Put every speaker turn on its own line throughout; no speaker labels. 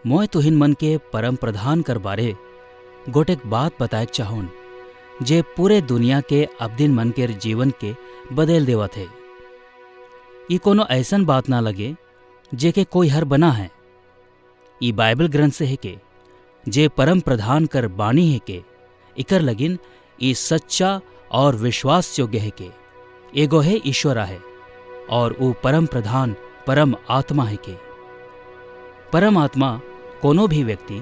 मोय तुहिन मन के परम प्रधान कर बारे गोटेक बात बताएक चाहून जे पूरे दुनिया के अबदिन मन के जीवन के बदल देवत है। ई कोनो ऐसन बात ना लगे जे के कोई हर बना है। ई बाइबल ग्रंथ से है के जे परम प्रधान कर बाणी है के इकर लगिन ई सच्चा और विश्वास योग्य है के एगो है ईश्वरा है और वो परम प्रधान परम आत्मा है के। परम आत्मा कोनो भी व्यक्ति,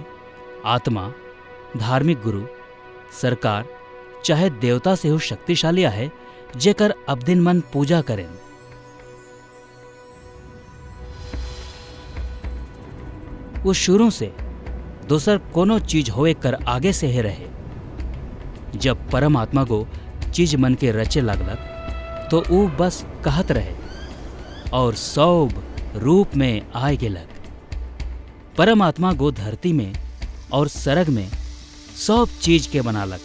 आत्मा, धार्मिक गुरु, सरकार चाहे देवता से हो शक्तिशाली है जेकर अबदिन मन पूजा करें। वो शुरू से दोसर कोनो चीज होए कर आगे से ही रहे। जब परम आत्मा को चीज मन के रचे लगलक तो वो बस कहत रहे और सब रूप में आए गेलक। परम आत्मा को धरती में और सरग में सब चीज के बनालक।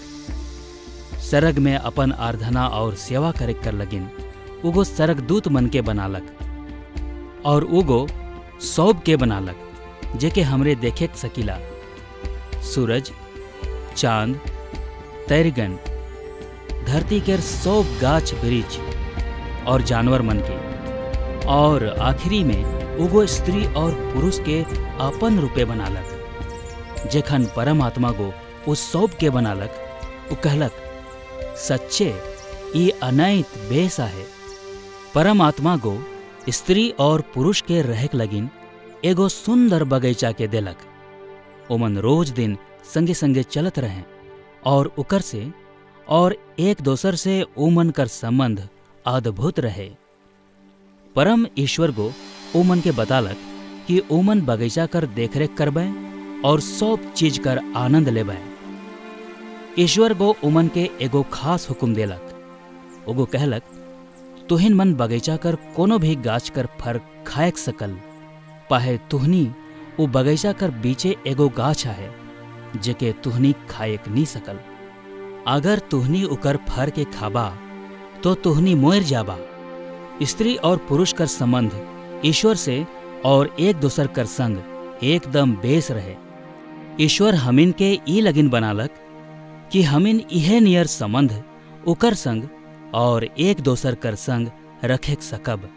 सरग में अपन आराधना और सेवा करे कर लगिन उगो सरग दूत मन के बनालक और उगो सब के बनालक जेके हमरे देखे सकीला। सूरज, चांद, तैरगन, धरती के सब गाछ वृक्ष और जानवर मन के, और आखिरी में उगो स्त्री और पुरुष के अपन रूपे बनालक। जेखन परम आत्मा को उस सब के बनालक वो कहलक सच्चे ई अनैत बेसा है। परम आत्मा को स्त्री और पुरुष के रहक लगिन एगो सुंदर बगीचा के देलक। ओमन रोज दिन संगे संगे चलत रहे और उकर से और एक दोसर से ओमन कर संबंध अद्भुत रहे। परम ईश्वर को ओमन के बतालक कि ओमन बगीचा कर देखरेख करबे और सब चीज कर आनंद लेबे। ईश्वर को ओमन के एगो खास हुक्म देलक। ओगो कहलक तुहिन मन बगीचा कर कोनो भी गाछ कर फर खाएक सकल, पाहे तुहनी वो बगीचा कर बीचे एगो गाछ है जेके तुहनी खाएक नी सकल। अगर तुहनी उकर फर के खाबा तो तुहनी मोर जाबा। स्त्री और पुरुष कर संबंध ईश्वर से और एक दूसर कर संग एकदम बेस रहे। ईश्वर हमिन के ई लगिन बनालक कि हमिन इहे नियर संबंध उकर संग और एक दोसर कर संग रखे सकब।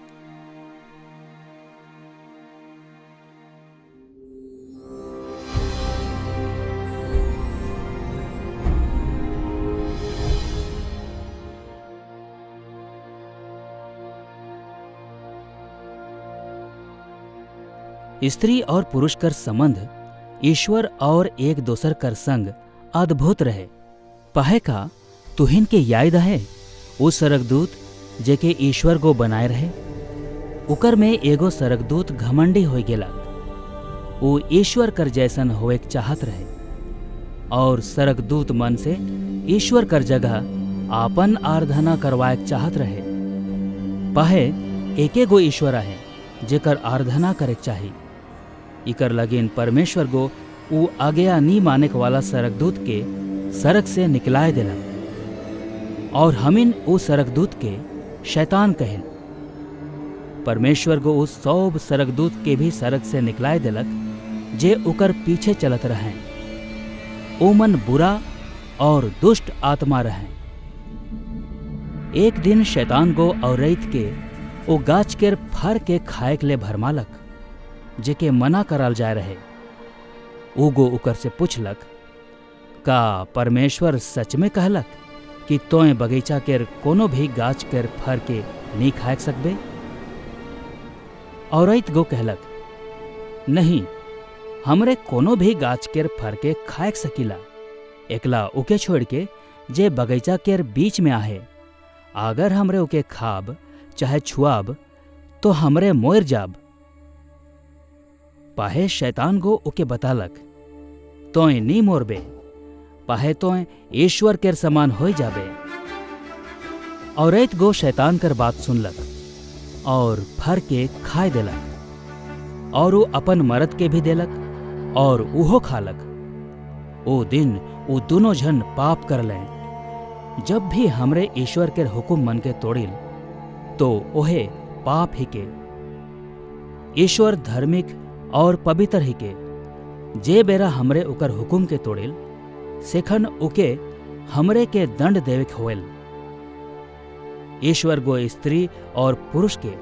स्त्री और पुरुष कर संबंध ईश्वर और एक दोसर कर संग अद्भुत रहे। पहे का तुहिन के याद है वो सरगदूत जेके ईश्वर को बनाए रहे। उकर में एगो सरगदूत घमंडी हो गेला। वो ईश्वर कर जैसन होए चाहत रहे और सरगदूत मन से ईश्वर कर जगह आपन आराधना करवाए चाहत रहे। पहे एके गो ईश्वर है जेकर आराधना करे चाहिए। इकर लगिन परमेश्वर को वो आज्ञा नी माने वाला सरगदूत के सरग से निकलाए देला और हमिन वो सरगदूत के शैतान कहल। परमेश्वर को उस सब सरगदूत के भी सरग से निकलाए देलक जे उकर पीछे चलत रहे। ओमन बुरा और दुष्ट आत्मा रहे। एक दिन शैतान को औरत के वो गाछ के फर के खाए के लिए भरमालक जेके मना कराल जाए रहे। उगो उकर से पूछलक का परमेश्वर सच में कहलक कि तोय बगीचा के कोनो भी गाछ के फर के नहीं खाए सकबे? औरत गो कहलक नहीं, हमरे कोनो भी गाछ के फर के खाए सकीला, एकला उके छोड़ के जे बगीचा के बीच में आहे। अगर हमरे उके खाब चाहे छुआब तो हमरे मोर जाब। पाहे शैतान को उके बतालक तोय नी मोरबे, पाहे तोय ईश्वर के समान हो जाबे। औरत गो शैतान कर बात सुनलक और फर के खाए देलक और वो अपन मर्द के भी देलक और उहो खालक। ओ दिन वो दोनों जन पाप कर लें। जब भी हमरे ईश्वर के हुकुम मन के तोड़िल तो ओहे पाप ही के। ईश्वर धार्मिक और पवित्र ही के जे बेरा हमरे ओकर हुकुम के तोड़ेल सेखन ओके हमरे के दंड देवे होएल। ईश्वर गो स्त्री और पुरुष के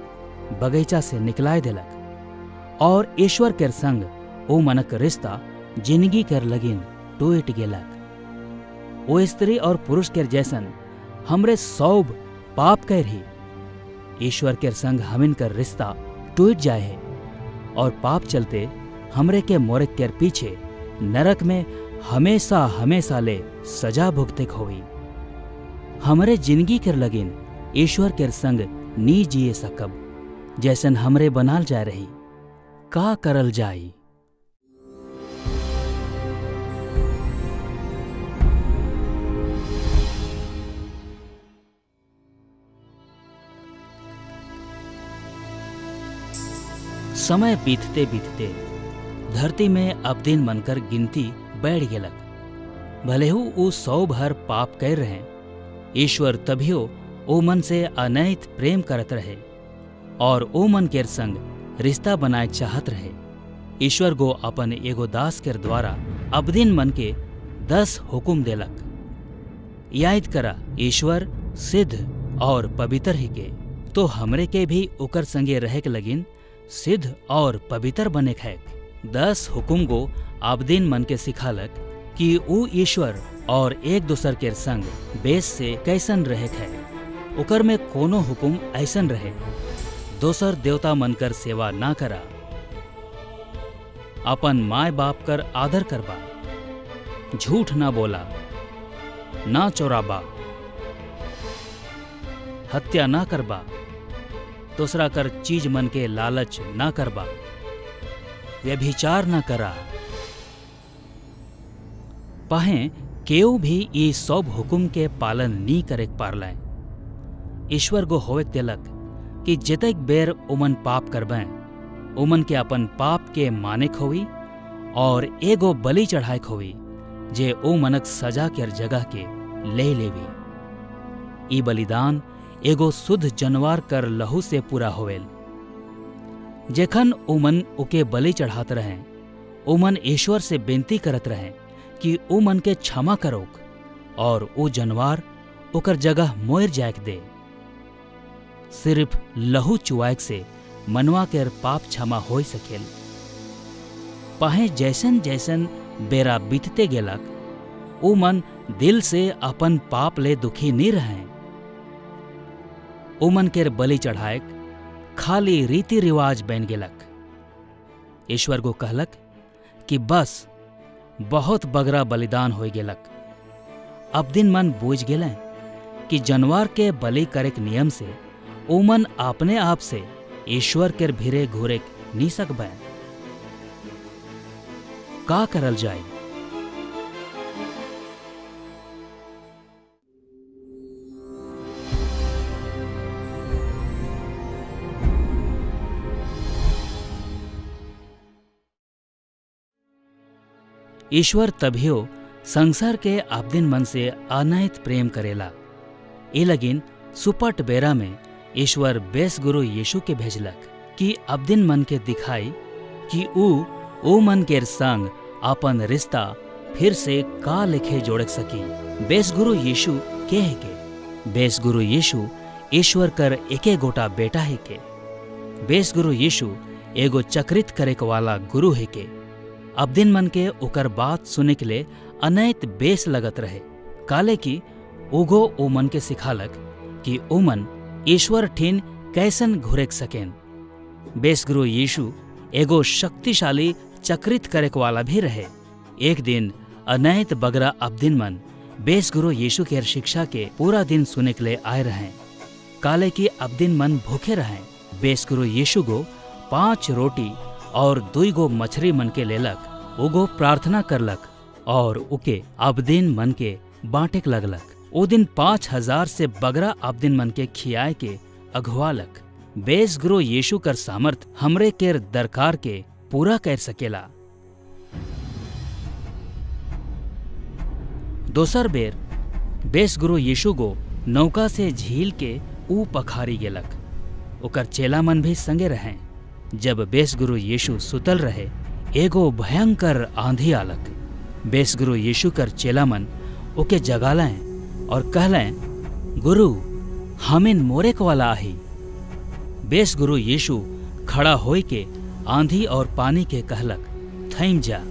बगीचा से निकलाए देलक और ईश्वर के संग ओ मनक रिश्ता जिंदगी कर लगिन टूट गेलक। ओ स्त्री और पुरुष के जैसन हमरे सौब पाप कर ही ईश्वर के संग हमिन कर रिश्ता टूट जाए है और पाप चलते हमरे के मोरक के पीछे नरक में हमेशा हमेशा ले सजा भुगते होई। हमरे जिंदगी कर लगिन ईश्वर के संग नी जिए सकब जैसन हमरे बनाल जा रही का करल जाई। समय बीतते बीतते धरती में अब दिन मनकर गिनती बैठ गेलक। भले हु ऊ 100 भर पाप कर रहे, ईश्वर तभियो ओ मन से अनैत प्रेम करत रहे और ओ मन केर संग रिश्ता बनाए चाहत रहे। ईश्वर गो अपन एगो दास केर द्वारा अब दिन मन के 10 हुकुम देलक। याद करा, ईश्वर सिद्ध और पवित्र ही के, तो हमरे के भी ओकर संगे रहे के लगिन सिद्ध और पवित्र बने है। 10 हुकुम गो अब दिन मन के सिखालक कि ऊ ईश्वर और एक दूसर के संग बेस से कैसन रहे है। ओकर में कोनो हुकुम ऐसन रहे, दोसर देवता मनकर सेवा ना करा, अपन माय बाप कर आदर करबा, झूठ ना बोला, ना चोराबा, हत्या ना करबा, दूसरा कर चीज मन के लालच ना करबा, व्यभिचार ना करा। पाहे केऊ भी ये सब हुकुम के पालन नी करे पारलें। ईश्वर गो होवे देलक कि जितक बेर उमन पाप करबें उमन के अपन पाप के माने खोवी और एगो बलि चढ़ाए खोवी जे ओ मनक सजा के जगह के ले लेवी। ई बलिदान एगो शुद्ध जानवर कर लहू से पूरा होवेल। जेखन उमन ओके बलि चढ़ात रहे, उमन ईश्वर से बेनती करत रहे कि ओ मन के क्षमा करोक और ओ जानवर ओकर जगह मोर जायक दे। सिर्फ लहू चुआक से मनवा के पाप क्षमा हो सकेल। पाहे जैसन जैसन बेरा बीतते गेलक, ओ मन दिल से अपन पाप ले दुखी नहीं रहे। उमन केर बलि चढ़ाएक खाली रीति रिवाज बन गेलक। ईश्वर को कहलक कि बस बहुत बगरा बलिदान हो गेलक। अब दिन मन बूझ गेले कि जानवर के बलि करे नियम से उमन अपने आप से ईश्वर के भिरे घूरे नी सकबे। का करल जाए। ईश्वर तभियो संसार के आपदिन मन से अनैत प्रेम करेला। ए लगिन सुपट बेरा में ईश्वर बेस गुरु यीशु के भेजलक कि आपदिन मन के दिखाई कि ऊ मन के संग अपन रिश्ता फिर से का लेखे जोड़ सकी। बेस गुरु यीशु के है के? बेस गुरु यीशु ईश्वर कर एके गोटा बेटा है के। बेस गुरु यीशु एगो चक्रित करे वाला गुरु है के। अब दिन मन के ओकर बात सुने के लिए अनैत बेस लगत रहे। काले की उगो ओ मन के सिखालक कि ओ मन ईश्वर ठीन कैसन घुरेक सकेन। बेस गुरु यीशु एगो शक्तिशाली चक्रित करे वाला भी रहे। एक दिन अनैत बगरा अब दिन मन बेस गुरु यीशु के शिक्षा के पूरा दिन सुने के लिए आए रहे। काले की अब दिन मन भूखे रहे। बेस गुरु यीशु गो 5 रोटी और 2 गो मछली मन के लेलक। उगो प्रार्थना करलक और उके अबदिन मन के बांटेक लगलक। ओ दिन 5000 से बगरा अबदिन मन के खियाए के अघवालक। बेस गुरु यीशु कर सामर्थ हमरे के दरकार के पूरा कर सकेला। दोसर बेर बेस गुरु यीशु गो नौका से झील के ऊ पखारी गेलक। ओकर चेला मन भी संगे रहे। जब बेस गुरु यीशु सुतल रहे, एगो भयंकर आंधी आलक। बेसगुरु यीशु कर चेला मन ओके जगालें और कहलें, गुरु हमिन मोरेक वाला आही। बेसगुरु यीशु खड़ा होई के आंधी और पानी के कहलक, थम जा।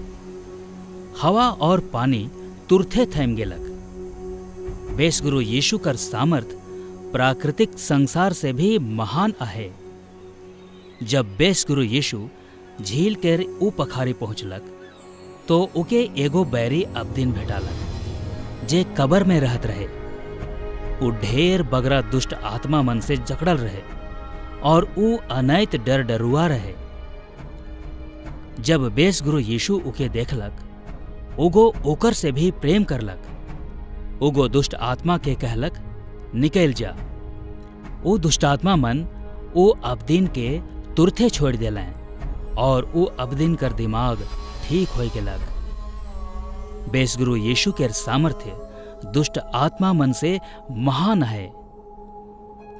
हवा और पानी तुरथे थम गेलक। बेसगुरु यीशु कर सामर्थ प्राकृतिक संसार से भी महान आहे। जब बेसगुरु यीशु झील के ऊ पखारी पहुंचलक तो उके एगो बैरी अब्दीन भेटालक जे कबर में रहत रहे। ऊ ढेर बगरा दुष्ट आत्मा मन से जकड़ल रहे और ऊ अनैत डर डरुआ रहे। जब बेसगुरु यीशु उके देखलक उगो ओकर से भी प्रेम करलक। उगो दुष्ट आत्मा के कहलक, निकल जा। ऊ दुष्टात्मा मन ऊ अब्दीन के तुरथे छोड़ देलें और ऊ अब्दीन कर दिमाग ठीक हो गेलक। बेसगुरु यीशु के सामर्थ्य दुष्ट आत्मा मन से महान है।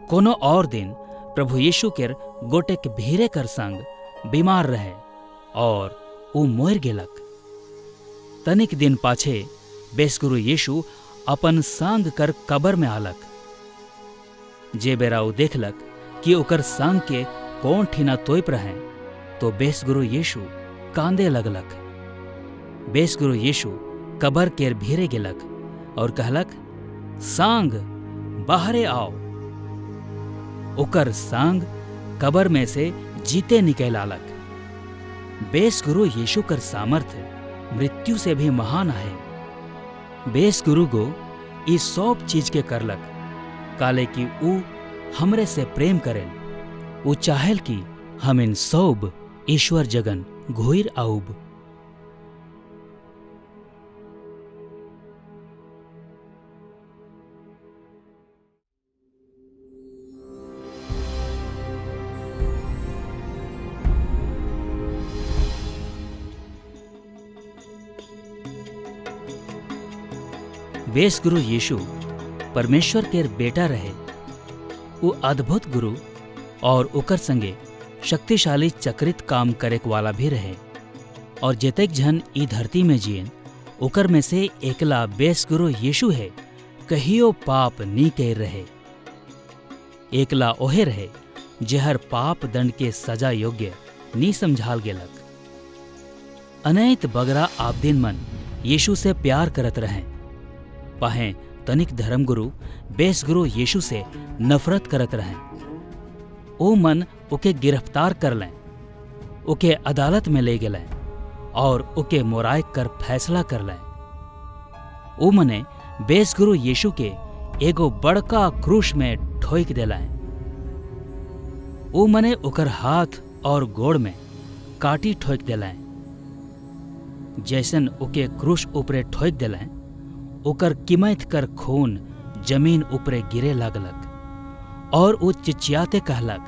कोनो और दिन प्रभु यीशु के गोटे के भीरे कर संग बीमार रहे और ऊ मोर गेलक। तनिक दिन पाछे बेसगुरु यीशु अपन सांग कर कबर में आलक। जे बेरा ऊ देखलक कि ओकर सांग के कौन ठीना तोप रहे तो बेसगुरु यीशु कांदे लगलक। बेसगुरु यीशु कबर केर भीरे गेलक और कहलक, सांग बाहरे आओ। ओकर सांग कबर में से जीते निकल आलक। बेसगुरु यीशु कर सामर्थ्य मृत्यु से भी महान है। बेसगुरु गो ई सब चीज के करलक काले कि ऊ हमरे से प्रेम करेल। ऊ चाहेल कि हम इन सब ईश्वर जगन घुर आऊब। बेसगुरु यीशु परमेश्वर के बेटा रहे। वो अद्भुत गुरु और ओकर संगे शक्तिशाली चक्रित काम करे वाला भी रहे। और जेतेक जन ई धरती में जियन ओकर में से एकला बेसगुरु यीशु है कहियो पाप नी कर रहे। एकला ओहे रहे जेहर पाप दंड के सजा योग्य नी समझाल गेलक। अनैत बगरा आबदीन मन यीशु से प्यार करत रहे। पाहे तनिक धर्मगुरु बेसगुरु यीशु से नफरत करत रहे। ओ मन ओके गिरफ्तार कर लें, ओके अदालत में ले गेलें और ओके मोराय कर फैसला कर लें। ओ मने बेसगुरु यीशु के एगो बड़का क्रूश में ठोक देलें। ओ मने ओकर हाथ और गोड़ में काटी ठोक देलें। जैसन ओके क्रूश ऊपरे ठोक देलें ओकर किमैत कर खून जमीन ऊपरे गिरे लागलक और ऊ चिचियाते कहलक,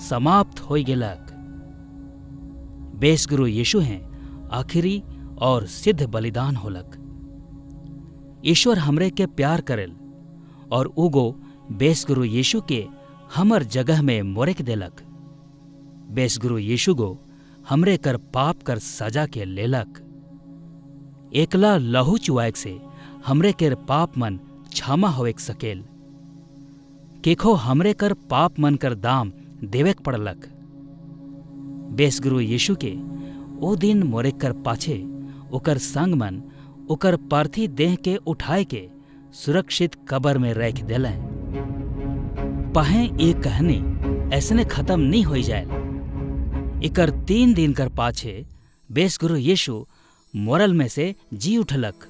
समाप्त हो गेलक। बेसगुरु यीशु हैं आखिरी और सिद्ध बलिदान होलक। ईश्वर हमरे के प्यार करेल और उगो बेसगुरु यीशु के हमर जगह में मोरेक देलक। बेसगुरु यीशु गो हमरे कर पाप कर सजा के लेलक। एकला लहू चुआक से हमरे केर पाप मन क्षमा होवेक सकेल। केखो हमरे कर पाप मन कर दाम देवेक पड़लक। बेसगुरु यीशु के ओ दिन मोरे कर पाछे ओकर संग मन ओकर पार्थी देह के उठाए के सुरक्षित कबर में रख देलें। पाहे ये कहानी ऐसने खत्म नहीं हो जाए। इकर 3 दिन कर पाछे बेसगुरु यीशु मोरल में से जी उठलक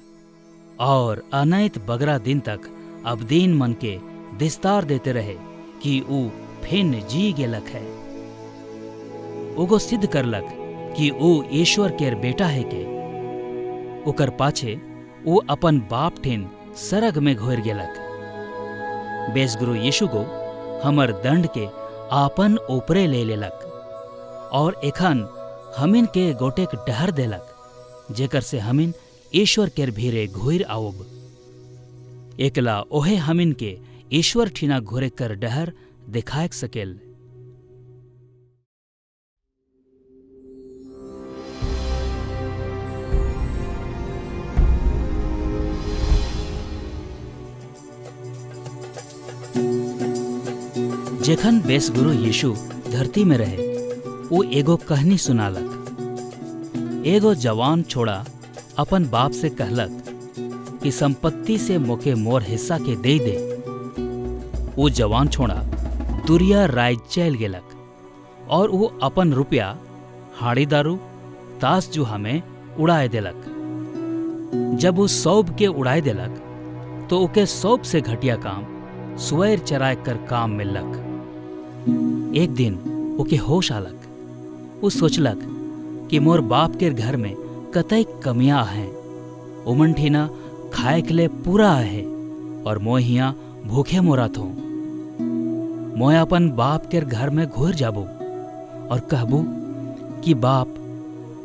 और अनैत बगरा दिन तक अब्दीन मन के विस्तार देते रहे कि ऊ फिन जी गेलक है। उगो सिद्ध करलक कि ऊ ईश्वर केर बेटा है के। ओकर पाछे ऊ अपन बाप ठिन सरग में घोर गेलक। बेसगुरु यीशु गो हमर दंड के आपन ऊपरे ले लेलक और एखन हमिन के गोटेक डहर देलक जेकर से हमिन ईश्वर केर भीरे घुर आऊब। एकला ओहे हमिन के ईश्वर ठीना घुरे कर डहर दिखाएक सकेल। जेखन बेसगुरु यीशु धरती में रहे वो एगो कहानी सुनालक। एगो जवान छोड़ा अपन बाप से कहलक कि संपत्ति से मोके मोर हिस्सा के दे दे। वो जवान छोड़ा दुरिया राय चल गेलक और वो अपन रुपया हाड़ी दारू ताश जुहा में उड़ाए देलक। जब वो सौंप के उड़ाए देलक तो ओके सौंप से घटिया काम सुअर चराय कर काम मिललक। एक दिन ओके होश आलक। वो सोचलक कि मोर बाप के घर में कतई कमियां हैं। उमन ठीना खाए के लिए पूरा है और मोय हिया भूखे मोरात हूँ। मोय अपन बाप के घर में घुर जाबू और कहबू कि बाप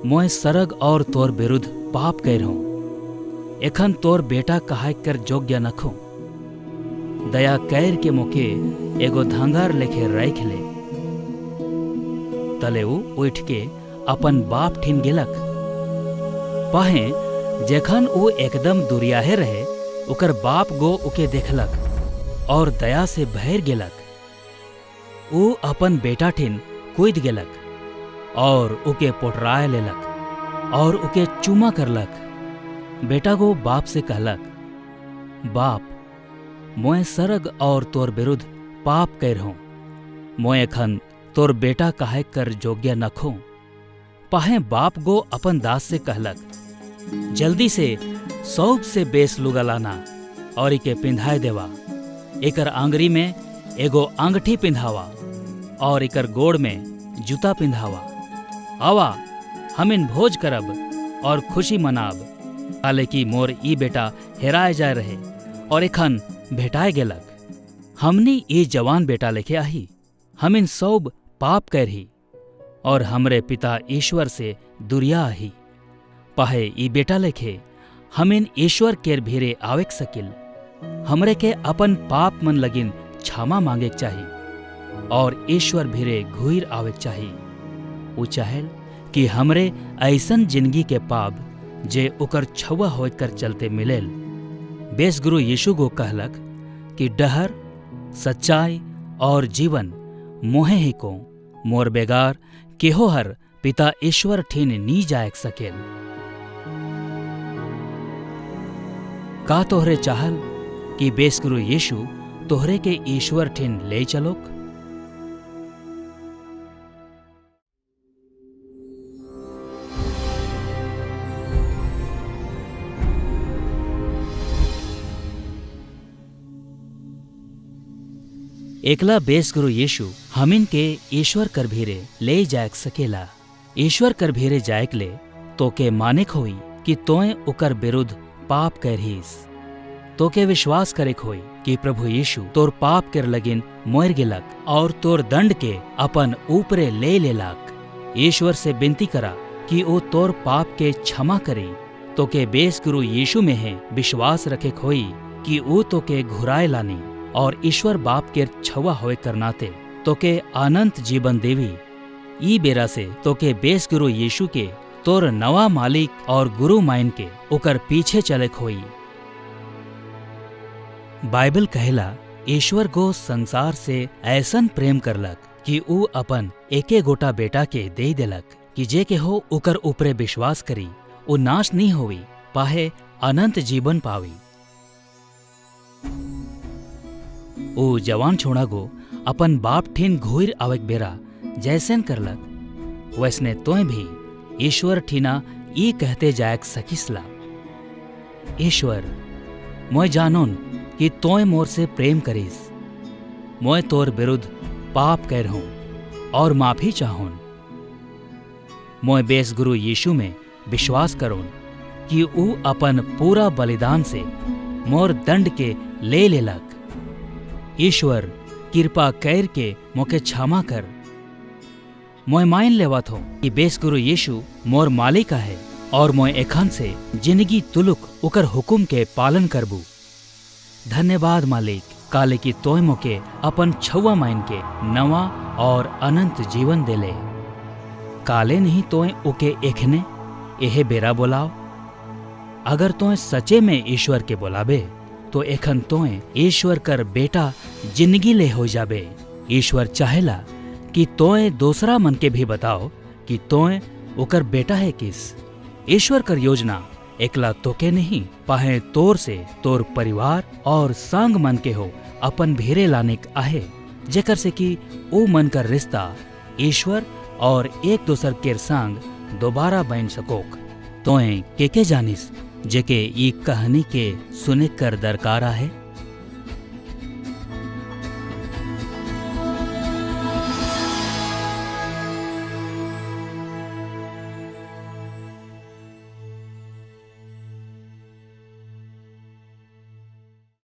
मोय सरग और तोर विरुद्ध पाप कर हूँ। एखन तोर बेटा कहाय कर योग्य नखो। दया कैर के मोके एगो धांगार लेखे रख ले। तले वो उठ के अपन बाप ठीन गेलक। पाहे जेखन वो एकदम दुरियाहे रहे ओकर बाप गो उके देखलक और दया से भर गेलक। वो अपन बेटा ठीन कूद गेलक और उके पोटराए लेलक और उके चूमा करलक। बेटा गो बाप से कहलक, बाप मोय सरग और तोर विरुद्ध पाप कर हूँ। मोय एखन तोर बेटा काहे कर योग्य नखो। पाहे बाप गो अपन दास से कहलक, जल्दी से सौंप से बेस लुगा लाना और इके पिंधाए देवा। एकर आंगरी में एगो अंगठी पिंधावा और एकर गोड़ में जूता पिंधावा। आवा हमिन भोज करब और खुशी मनाब। काले की मोर ई बेटा हेराए जाए रहे और एखन भेटाए गेलक। हमनी ई जवान बेटा लेके आही। हमिन सब पाप करही और हमरे पिता ईश्वर से दुरिया आही। पाहे ई बेटा लेखे हमिन ईश्वर केर भीरे आवेक सकिल। हमरे के अपन पाप मन लगिन क्षमा मांगे चाहिए और ईश्वर भीरे घुर आवेक चाहिए। वो चाहेल कि हमरे ऐसन जिंदगी के पाप जे ओकर छुआ होय कर चलते मिलेल। बेसगुरु यीशु गो कहलक कि डहर सच्चाई और जीवन मोहे ही को मोर बेगार केहो हर पिता ईश्वर ठीन नी जायक सकेल। का तोहरे चाहल कि बेसगुरु यीशु तोहरे के ईश्वर ठीन ले चलोक। एकला बेसगुरु यीशु हमिन के ईश्वर कर भीरे ले जायक सकेला। ईश्वर कर भीरे जायक ले तो के मानेक होई कि तोय उकर विरुद्ध पाप करहीस। तो के विश्वास करेक होई कि प्रभु यीशु तोर पाप कर लगिन मोर गेलक और तोर दंड के अपन ऊपरे ले लेलक। ईश्वर से विनती करा कि वो तोर पाप के क्षमा करे। तो के बेसगुरु यीशु में है विश्वास रखेक होई कि वो तो के घुराए लानी और ईश्वर बाप के छुआ होए करनाते तो के अनंत जीवन देवी। ई बेरा से तो के बेसगुरु यीशु के तोर नवा मालिक और गुरु माइन के ओकर पीछे चलेक होई। बाइबल कहेला ईश्वर को संसार से ऐसन प्रेम करलक कि ऊ अपन एके गोटा बेटा के दे देलक कि जे के हो ओकर ऊपरे विश्वास करी वो नाश नहीं होवी पाहे अनंत जीवन पावी। ओ जवान छोड़ा गो अपन बाप ठीन घुर आवेक बेरा जैसन करलक वैसने तोय भी ईश्वर ठीना ई कहते जायक सकिसला, ईश्वर मोय जानोन कि तोय मोर से प्रेम करीस। मोय तोर विरुद्ध पाप कर हूँ और माफी चाहोन। मोय बेसगुरु यीशु में विश्वास करोन कि ऊ अपन पूरा बलिदान से मोर दंड के ले लेलक। ईश्वर कृपा कर के मोके क्षमा कर। मोय मान लेवत हो कि बेसगुरु यीशु मोर मालिक है और मोय एखन से जिंदगी तुलुक उकर हुकुम के पालन करबू। धन्यवाद मालिक काले की तोय मोके अपन छुआ माइन के नवा और अनंत जीवन देले। काले नहीं तोय ओके एखने एहे बेरा बोलाव। अगर तोय सचे में ईश्वर के बोलाबे तो एखन तोय ईश्वर कर बेटा जिंदगी ले हो जाबे ईश्वर चाहेला कि तोय दूसरा मन के भी बताओ कि तोय ओकर बेटा है किस। ईश्वर कर योजना एकला तोके नहीं पाहे तोर से तोर परिवार और संग मन के हो अपन भेरे लाने आहे, जेकर से कि ओ मन का रिश्ता ईश्वर और एक दूसर के संग दोबारा बन सकोक। तोय के जानिस जेके ई कहानी के सुने कर दरकार आहे।